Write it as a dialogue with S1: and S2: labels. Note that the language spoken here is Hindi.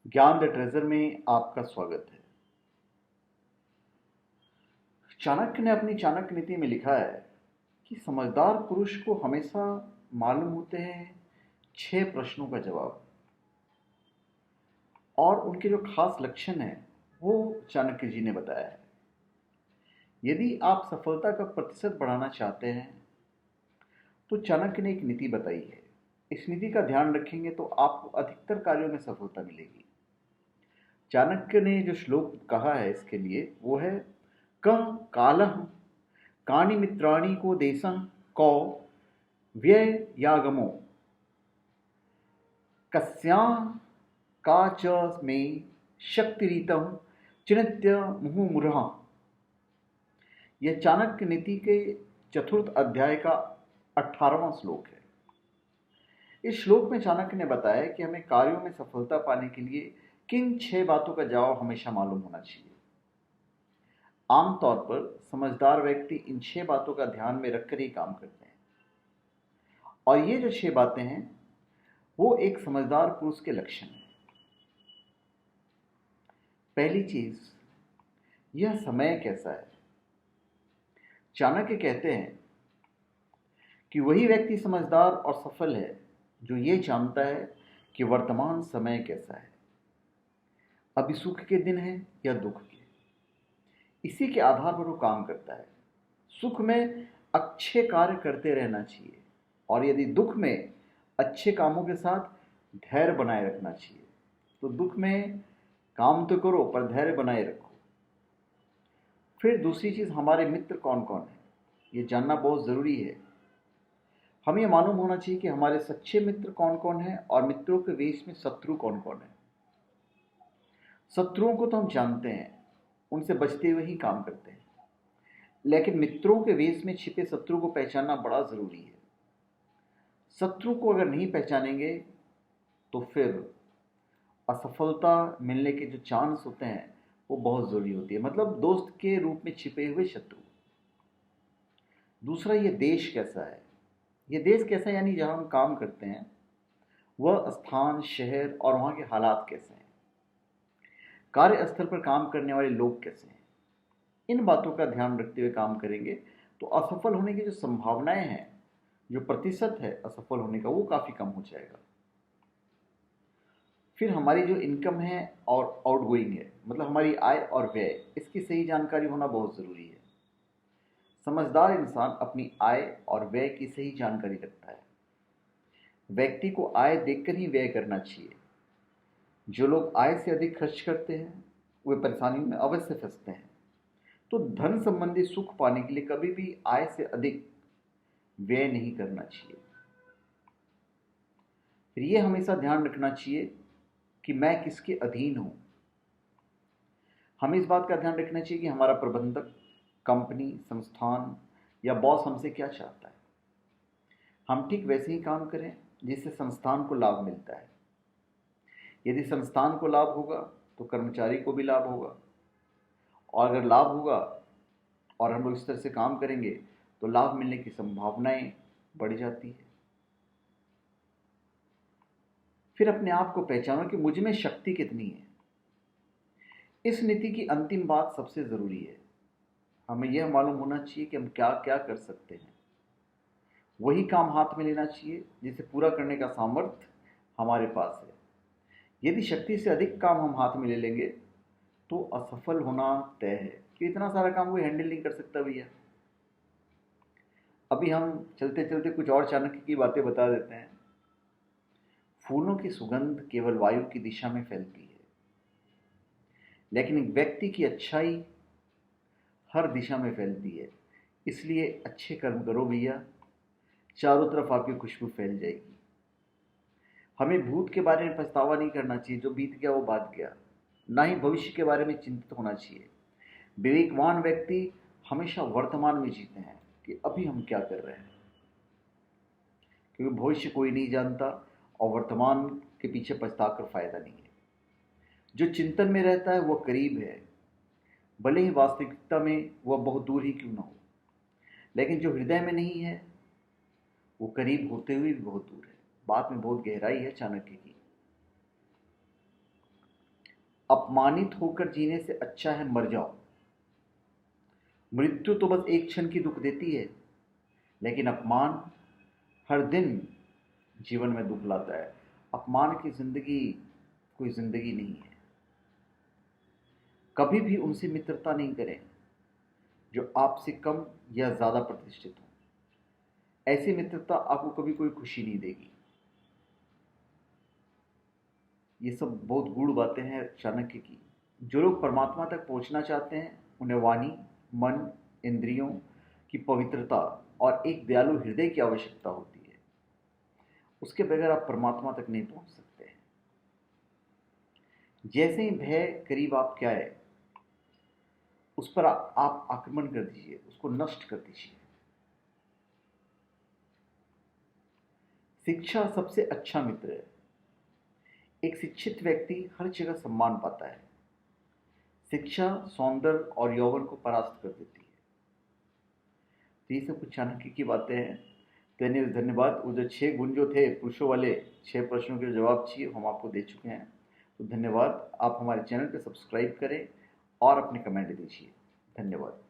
S1: ज्ञान द ट्रेजर में आपका स्वागत है। चाणक्य ने अपनी चाणक्य नीति में लिखा है कि समझदार पुरुष को हमेशा मालूम होते हैं 6 प्रश्नों का जवाब, और उनके जो खास लक्षण हैं वो चाणक्य जी ने बताया है। यदि आप सफलता का प्रतिशत बढ़ाना चाहते हैं तो चाणक्य ने एक नीति बताई है। इस नीति का ध्यान रखेंगे तो आपको अधिकतर कार्यों में सफलता मिलेगी। चाणक्य ने जो श्लोक कहा है इसके लिए वो है, कः कालः कानि मित्राणि को देशः कौ व्यय यागमो कस्यां का च मे शक्तिरीतं चिन्त्य मुहुर्मुहुः। यह चाणक्य नीति के चतुर्थ अध्याय का 18वां श्लोक है। इस श्लोक में चाणक्य ने बताया कि हमें कार्यों में सफलता पाने के लिए किन 6 बातों का जवाब हमेशा मालूम होना चाहिए। आमतौर पर समझदार व्यक्ति इन 6 बातों का ध्यान में रखकर ही काम करते हैं, और ये जो 6 बातें हैं वो एक समझदार पुरुष के लक्षण हैं। पहली चीज, यह समय कैसा है। चाणक्य कहते हैं कि वही व्यक्ति समझदार और सफल है जो ये जानता है कि वर्तमान समय कैसा है, अभी सुख के दिन है या दुख के। इसी के आधार पर वो काम करता है। सुख में अच्छे कार्य करते रहना चाहिए, और यदि दुख में अच्छे कामों के साथ धैर्य बनाए रखना चाहिए। तो दुख में काम तो करो पर धैर्य बनाए रखो। फिर दूसरी चीज, हमारे मित्र कौन कौन है ये जानना बहुत जरूरी है। हमें यह मालूम होना चाहिए कि हमारे सच्चे मित्र कौन कौन हैं और मित्रों के वेश में शत्रु कौन कौन है। शत्रुओं को तो हम जानते हैं, उनसे बचते हुए ही काम करते हैं, लेकिन मित्रों के वेश में छिपे शत्रु को पहचानना बड़ा जरूरी है। शत्रु को अगर नहीं पहचानेंगे तो फिर असफलता मिलने के जो चांस होते हैं वो बहुत जरूरी होती है, मतलब दोस्त के रूप में छिपे हुए शत्रु। दूसरा, ये देश कैसा है। ये देश कैसा है यानी जहां हम काम करते हैं वह स्थान, शहर और वहां के हालात कैसे हैं। कार्यस्थल पर काम करने वाले लोग कैसे हैं। इन बातों का ध्यान रखते हुए काम करेंगे तो असफल होने की जो संभावनाएं हैं, जो प्रतिशत है असफल होने का, वो काफी कम हो जाएगा। फिर हमारी जो इनकम है और आउटगोइंग है, मतलब हमारी आय और व्यय, इसकी सही जानकारी होना बहुत जरूरी है। समझदार इंसान अपनी आय और व्यय की सही जानकारी रखता है। व्यक्ति को आय देखकर ही व्यय करना चाहिए। जो लोग आय से अधिक खर्च करते हैं वे परेशानियों में अवश्य फंसते हैं। तो धन संबंधी सुख पाने के लिए कभी भी आय से अधिक व्यय नहीं करना चाहिए। फिर यह हमेशा ध्यान रखना चाहिए कि मैं किसके अधीन हूं। हमें इस बात का ध्यान रखना चाहिए कि हमारा प्रबंधक, कंपनी, संस्थान या बॉस हमसे क्या चाहता है। हम ठीक वैसे ही काम करें जिससे संस्थान को लाभ मिलता है। यदि संस्थान को लाभ होगा तो कर्मचारी को भी लाभ होगा, और अगर लाभ होगा और हम लोग इस तरह से काम करेंगे तो लाभ मिलने की संभावनाएं बढ़ जाती है। फिर अपने आप को पहचानो कि मुझ में शक्ति कितनी है। इस नीति की अंतिम बात सबसे जरूरी है। हमें यह मालूम होना चाहिए कि हम क्या क्या कर सकते हैं। वही काम हाथ में लेना चाहिए जिसे पूरा करने का सामर्थ्य हमारे पास है। यदि शक्ति से अधिक काम हम हाथ में ले लेंगे तो असफल होना तय है, कि इतना सारा काम कोई हैंडल नहीं कर सकता भैया। अभी हम चलते चलते कुछ और चाणक्य की बातें बता देते हैं। फूलों की सुगंध केवल वायु की दिशा में फैलती है, लेकिन एक व्यक्ति की अच्छाई हर दिशा में फैलती है। इसलिए अच्छे कर्म करो भैया, चारों तरफ आपकी खुशबू फैल जाएगी। हमें भूत के बारे में पछतावा नहीं करना चाहिए, जो बीत गया वो बात गया। ना ही भविष्य के बारे में चिंतित होना चाहिए। विवेकवान व्यक्ति हमेशा वर्तमान में जीते हैं कि अभी हम क्या कर रहे हैं, क्योंकि भविष्य कोई नहीं जानता और वर्तमान के पीछे पछता कर फायदा नहीं है। जो चिंतन में रहता है वह करीब है, भले ही वास्तविकता में वह बहुत दूर ही क्यों ना हो। लेकिन जो हृदय में नहीं है वो करीब होते हुए भी बहुत दूर है। बात में बहुत गहराई है चाणक्य की। अपमानित होकर जीने से अच्छा है मर जाओ। मृत्यु तो बस एक क्षण की दुख देती है, लेकिन अपमान हर दिन जीवन में दुख लाता है। अपमान की जिंदगी कोई जिंदगी नहीं है। कभी भी उनसे मित्रता नहीं करें जो आपसे कम या ज्यादा प्रतिष्ठित हो। ऐसी मित्रता आपको कभी कोई खुशी नहीं देगी। ये सब बहुत गूढ़ बातें हैं चाणक्य की। जो लोग परमात्मा तक पहुंचना चाहते हैं उन्हें वाणी, मन, इंद्रियों की पवित्रता और एक दयालु हृदय की आवश्यकता होती है। उसके बगैर आप परमात्मा तक नहीं पहुंच सकते हैं। जैसे ही भय करीब आपके आए, उस पर आप आक्रमण कर दीजिए, उसको नष्ट कर दीजिए। शिक्षा सबसे अच्छा मित्र है। एक शिक्षित व्यक्ति हर जगह सम्मान पाता है। शिक्षा सौंदर्य और यौवन को परास्त कर देती है। तो ये सब कुछ चाणक्य की बातें हैं। तो धन्यवाद। वो जो 6 गुण जो थे पुरुषों वाले, 6 प्रश्नों के जवाब चाहिए हम आपको दे चुके हैं। तो धन्यवाद। आप हमारे चैनल को सब्सक्राइब करें और अपने कमेंट दीजिए। धन्यवाद।